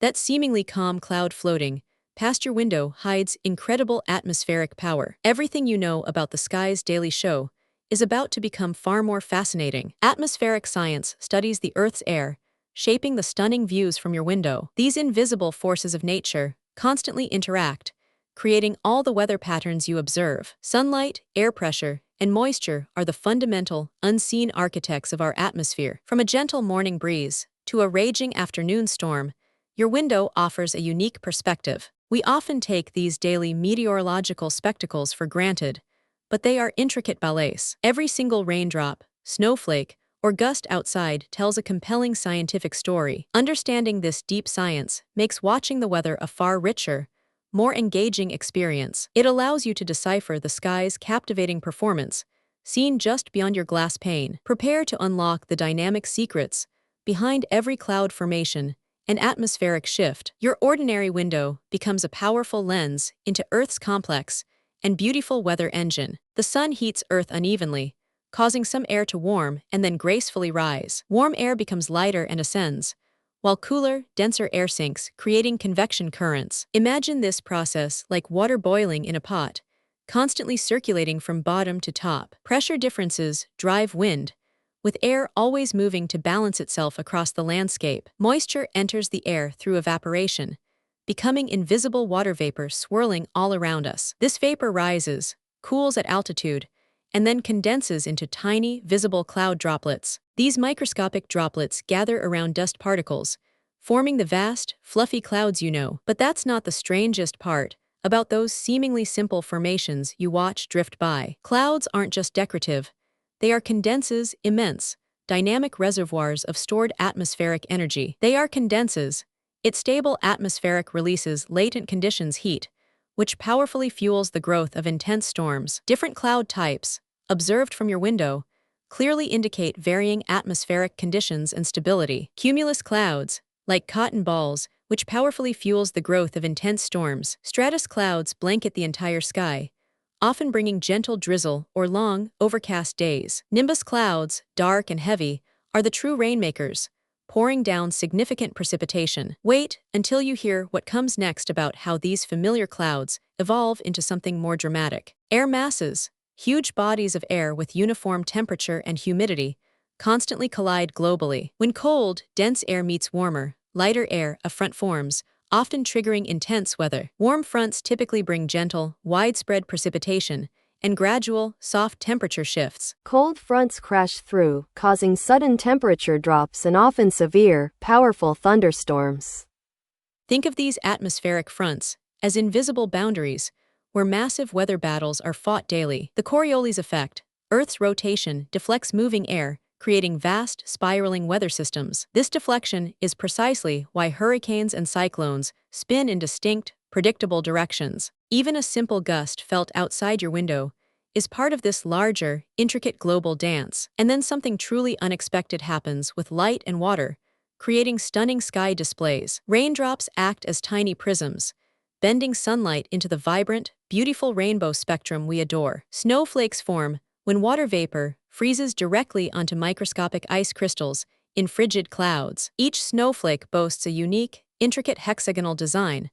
That seemingly calm cloud floating past your window hides incredible atmospheric power. Everything you know about the sky's daily show is about to become far more fascinating. Atmospheric science studies the Earth's air, shaping the stunning views from your window. These invisible forces of nature constantly interact, creating all the weather patterns you observe. Sunlight, air pressure, and moisture are the fundamental, unseen architects of our atmosphere. From a gentle morning breeze to a raging afternoon storm, your window offers a unique perspective. We often take these daily meteorological spectacles for granted, but they are intricate ballets. Every single raindrop, snowflake, or gust outside tells a compelling scientific story. Understanding this deep science makes watching the weather a far richer, more engaging experience. It allows you to decipher the sky's captivating performance, seen just beyond your glass pane. Prepare to unlock the dynamic secrets behind every cloud formation and atmospheric shift. Your ordinary window becomes a powerful lens into Earth's complex and beautiful weather engine. The sun heats Earth unevenly, causing some air to warm and then gracefully rise. Warm air becomes lighter and ascends, while cooler, denser air sinks, creating convection currents. Imagine this process like water boiling in a pot, constantly circulating from bottom to top. Pressure differences drive wind, with air always moving to balance itself across the landscape. Moisture enters the air through evaporation, becoming invisible water vapor swirling all around us. This vapor rises, cools at altitude, and then condenses into tiny, visible cloud droplets. These microscopic droplets gather around dust particles, forming the vast, fluffy clouds you know. But that's not the strangest part about those seemingly simple formations you watch drift by. Clouds aren't just decorative. They are immense, dynamic reservoirs of stored atmospheric energy. Its stable atmospheric releases latent conditions heat, which powerfully fuels the growth of intense storms. Different cloud types, observed from your window, clearly indicate varying atmospheric conditions and stability. Cumulus clouds, like cotton balls, which powerfully fuels the growth of intense storms. Stratus clouds blanket the entire sky, often bringing gentle drizzle or long, overcast days. Nimbus clouds, dark and heavy, are the true rainmakers, pouring down significant precipitation. Wait until you hear what comes next about how these familiar clouds evolve into something more dramatic. Air masses, huge bodies of air with uniform temperature and humidity, constantly collide globally. When cold, dense air meets warmer, lighter air, a front forms, often triggering intense weather. Warm fronts typically bring gentle, widespread precipitation and gradual, soft temperature shifts. Cold fronts crash through, causing sudden temperature drops and often severe, powerful thunderstorms. Think of these atmospheric fronts as invisible boundaries where massive weather battles are fought daily. The Coriolis effect, Earth's rotation, deflects moving air, creating vast, spiraling weather systems. This deflection is precisely why hurricanes and cyclones spin in distinct, predictable directions. Even a simple gust felt outside your window is part of this larger, intricate global dance. And then something truly unexpected happens with light and water, creating stunning sky displays. Raindrops act as tiny prisms, bending sunlight into the vibrant, beautiful rainbow spectrum we adore. Snowflakes form when water vapor freezes directly onto microscopic ice crystals in frigid clouds. Each snowflake boasts a unique, intricate hexagonal design,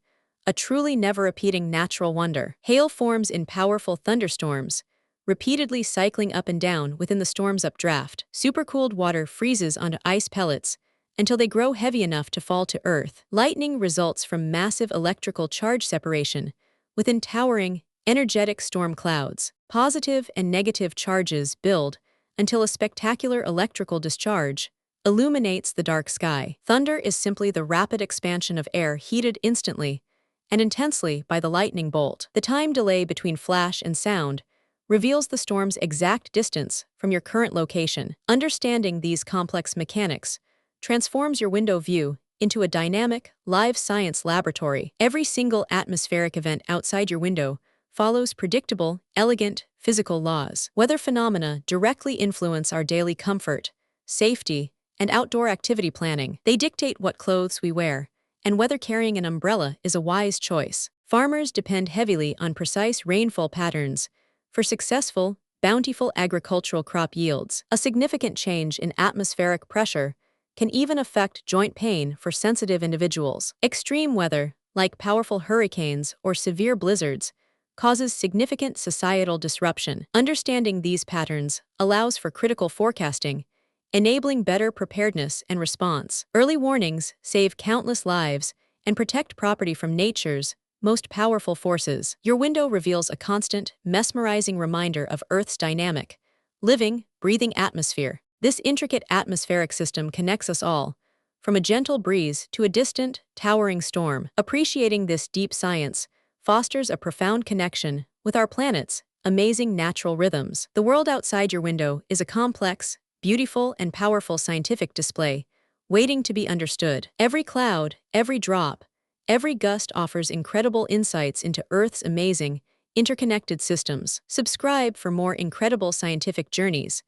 a truly never-repeating natural wonder. Hail forms in powerful thunderstorms, repeatedly cycling up and down within the storm's updraft. Supercooled water freezes onto ice pellets until they grow heavy enough to fall to Earth. Lightning results from massive electrical charge separation within towering, energetic storm clouds. Positive and negative charges build until a spectacular electrical discharge illuminates the dark sky. Thunder is simply the rapid expansion of air heated instantly and intensely by the lightning bolt. The time delay between flash and sound reveals the storm's exact distance from your current location. Understanding these complex mechanics transforms your window view into a dynamic, live science laboratory. Every single atmospheric event outside your window follows predictable, elegant, physical laws. Weather phenomena directly influence our daily comfort, safety, and outdoor activity planning. They dictate what clothes we wear, and whether carrying an umbrella is a wise choice. Farmers depend heavily on precise rainfall patterns for successful, bountiful agricultural crop yields. A significant change in atmospheric pressure can even affect joint pain for sensitive individuals. Extreme weather, like powerful hurricanes or severe blizzards, causes significant societal disruption. Understanding these patterns allows for critical forecasting, enabling better preparedness and response. Early warnings save countless lives and protect property from nature's most powerful forces. Your window reveals a constant, mesmerizing reminder of Earth's dynamic, living, breathing atmosphere. This intricate atmospheric system connects us all, from a gentle breeze to a distant, towering storm. Appreciating this deep science fosters a profound connection with our planet's amazing natural rhythms. The world outside your window is a complex, beautiful, and powerful scientific display, waiting to be understood. Every cloud, every drop, every gust offers incredible insights into Earth's amazing, interconnected systems. Subscribe for more incredible scientific journeys,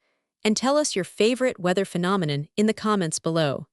and tell us your favorite weather phenomenon in the comments below.